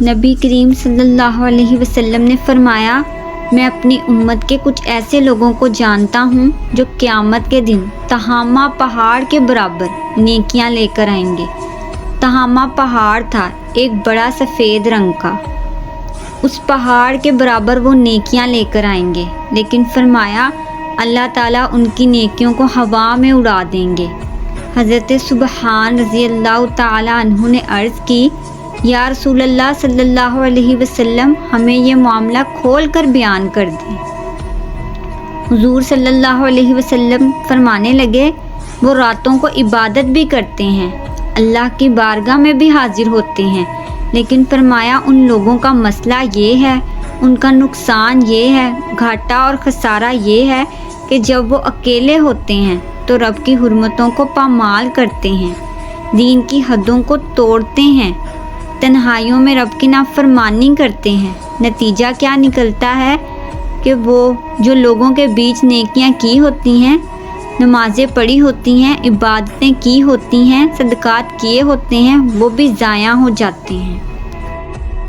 نبی کریم صلی اللہ علیہ وسلم نے فرمایا، میں اپنی امت کے کچھ ایسے لوگوں کو جانتا ہوں جو قیامت کے دن تہامہ پہاڑ کے برابر نیکیاں لے کر آئیں گے۔ تہامہ پہاڑ تھا ایک بڑا سفید رنگ کا، اس پہاڑ کے برابر وہ نیکیاں لے کر آئیں گے، لیکن فرمایا اللہ تعالیٰ ان کی نیکیوں کو ہوا میں اڑا دیں گے۔ حضرت سبحان رضی اللہ تعالیٰ عنہ نے عرض کی، یا رسول اللہ صلی اللہ علیہ وسلم، ہمیں یہ معاملہ کھول کر بیان کر دیں۔ حضور صلی اللہ علیہ وسلم فرمانے لگے، وہ راتوں کو عبادت بھی کرتے ہیں، اللہ کی بارگاہ میں بھی حاضر ہوتے ہیں، لیکن فرمایا ان لوگوں کا مسئلہ یہ ہے، ان کا نقصان یہ ہے، گھاٹا اور خسارہ یہ ہے کہ جب وہ اکیلے ہوتے ہیں تو رب کی حرمتوں کو پامال کرتے ہیں، دین کی حدوں کو توڑتے ہیں، تنہائیوں میں رب کی نافرمانی کرتے ہیں۔ نتیجہ کیا نکلتا ہے کہ وہ جو لوگوں کے بیچ نیکیاں کی ہوتی ہیں، نمازیں پڑھی ہوتی ہیں، عبادتیں کی ہوتی ہیں، صدقات کیے ہوتے ہیں، وہ بھی ضائع ہو جاتے ہیں۔